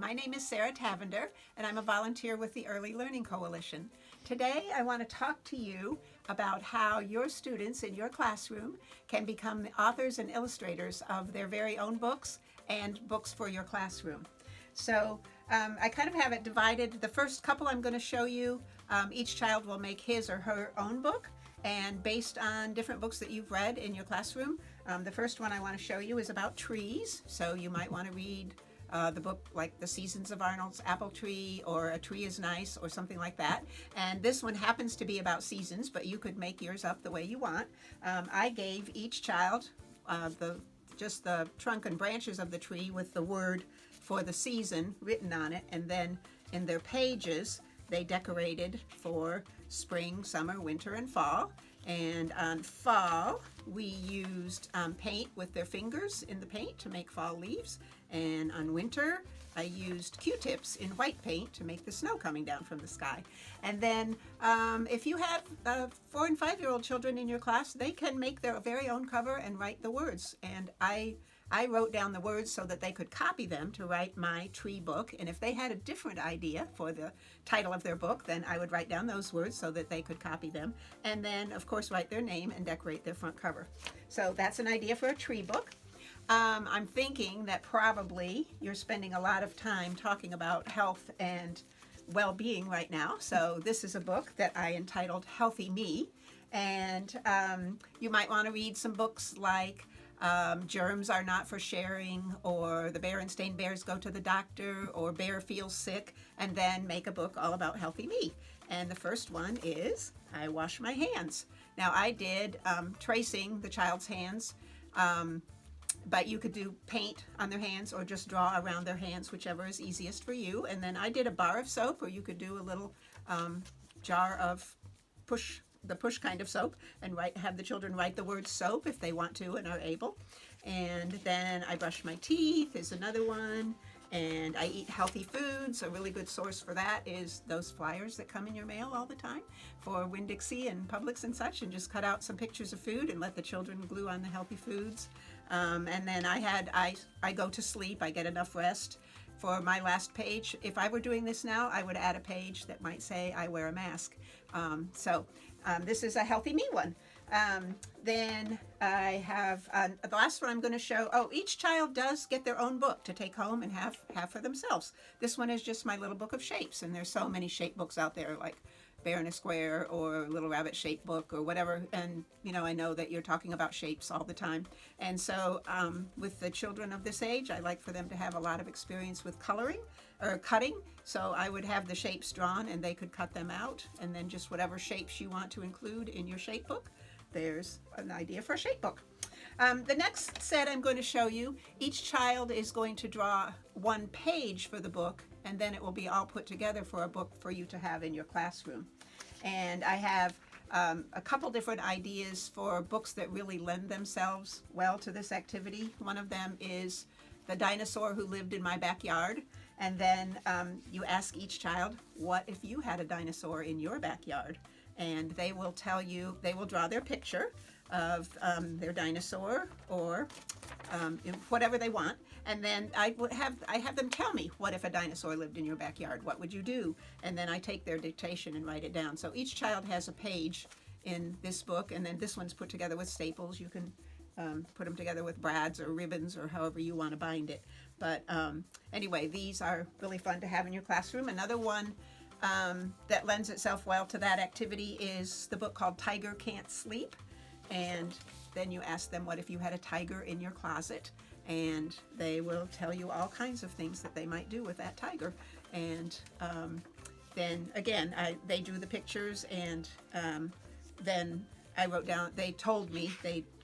My name is Sara Tavender, and I'm a volunteer with the Early Learning Coalition. Today, I want to talk to you about how your students in your classroom can become the authors and illustrators of their very own books and books for your classroom. So I kind of have it divided. The first couple I'm going to show you, each child will make his or her own book, and based on different books that you've read in your classroom. The first one I want to show you is about trees, so you might want to read the book like The Seasons of Arnold's Apple Tree, or A Tree is Nice, or something like that. And this one happens to be about seasons, but you could make yours up the way you want. I gave each child just the trunk and branches of the tree with the word for the season written on it, and then in their pages they decorated for spring, summer, winter, and fall. And on fall, we used paint with their fingers in the paint to make fall leaves. And on winter, I used Q-tips in white paint to make the snow coming down from the sky. And then if you have 4 and 5-year-old children in your class, they can make their very own cover and write the words. And I wrote down the words so that they could copy them to write my tree book. And if they had a different idea for the title of their book, then I would write down those words so that they could copy them. And then, of course, write their name and decorate their front cover. So that's an idea for a tree book. I'm thinking that probably you're spending a lot of time talking about health and well-being right now. So this is a book that I entitled Healthy Me. And you might want to read some books like Germs Are Not for Sharing, or The Berenstain Bears Go to the Doctor, or Bear Feels Sick, and then make a book all about healthy me. And the first one is I Wash My Hands. Now I did tracing the child's hands, but you could do paint on their hands or just draw around their hands, whichever is easiest for you. And then I did a bar of soap, or you could do a little jar of the push kind of soap, and have the children write the word soap if they want to and are able. And then I brush my teeth is another one. And I eat healthy foods. A really good source for that is those flyers that come in your mail all the time for Winn-Dixie and Publix and such, and just cut out some pictures of food and let the children glue on the healthy foods. And then I go to sleep, I get enough rest. For my last page, if I were doing this now, I would add a page that might say I wear a mask. This is a healthy me one. Then I have the last one I'm going to show. Oh, each child does get their own book to take home and have for themselves. This one is just my little book of shapes, and there's so many shape books out there, like Bear in a Square or Little Rabbit Shape Book or whatever. And I know that you're talking about shapes all the time. And so with the children of this age, I like for them to have a lot of experience with coloring or cutting. So I would have the shapes drawn and they could cut them out, and then just whatever shapes you want to include in your shape book, there's an idea for a shape book. The next set I'm going to show you, each child is going to draw one page for the book, and then it will be all put together for a book for you to have in your classroom. And I have a couple different ideas for books that really lend themselves well to this activity. One of them is The Dinosaur Who Lived in My Backyard. And then you ask each child, what if you had a dinosaur in your backyard? And they will tell you, they will draw their picture of their dinosaur, or whatever they want. And then I have them tell me, what if a dinosaur lived in your backyard? What would you do? And then I take their dictation and write it down. So each child has a page in this book, and then this one's put together with staples. You can put them together with brads or ribbons or however you want to bind it. But anyway, these are really fun to have in your classroom. Another one that lends itself well to that activity is the book called Tiger Can't Sleep. And then you ask them, what if you had a tiger in your closet? And they will tell you all kinds of things that they might do with that tiger. And then again, they drew the pictures, and then I wrote down, they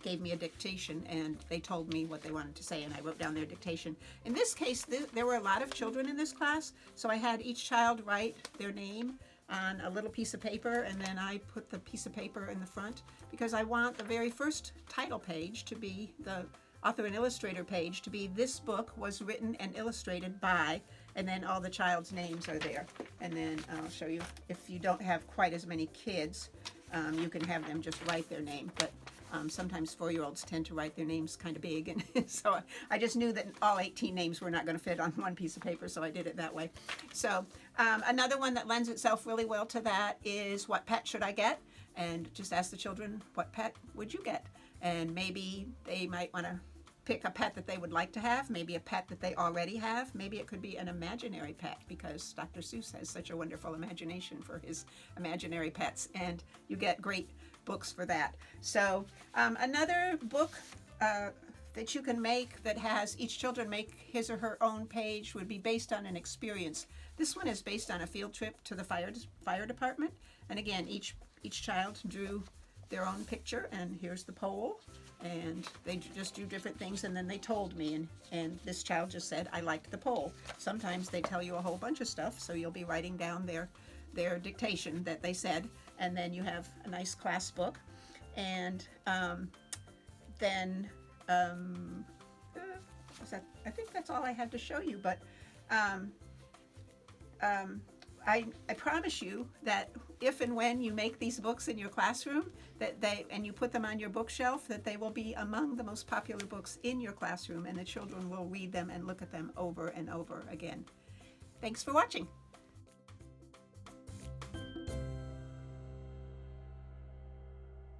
gave me a dictation, and they told me what they wanted to say, and I wrote down their dictation. In this case, there were a lot of children in this class, so I had each child write their name on a little piece of paper, and then I put the piece of paper in the front, because I want the very first title page to be the author and illustrator page to be this book was written and illustrated by, and then all the child's names are there. And then I'll show you, if you don't have quite as many kids, you can have them just write their name. But Sometimes 4-year-olds tend to write their names kind of big, and so I just knew that all 18 names were not going to fit on one piece of paper, so I did it that way. So another one that lends itself really well to that is what pet should I get? And just ask the children, what pet would you get? And maybe they might want to pick a pet that they would like to have, maybe a pet that they already have. Maybe it could be an imaginary pet, because Dr. Seuss has such a wonderful imagination for his imaginary pets, and you get great books for that. So another book that you can make that has each children make his or her own page would be based on an experience. This one is based on a field trip to the fire department, and again, each child drew their own picture, and here's the pole, and they just do different things, and then they told me, and this child just said, I liked the pole. Sometimes they tell you a whole bunch of stuff, so you'll be writing down their dictation that they said, and then you have a nice class book. And then I think that's all I had to show you, but I promise you that if and when you make these books in your classroom, and you put them on your bookshelf, that they will be among the most popular books in your classroom, and the children will read them and look at them over and over again. Thanks for watching.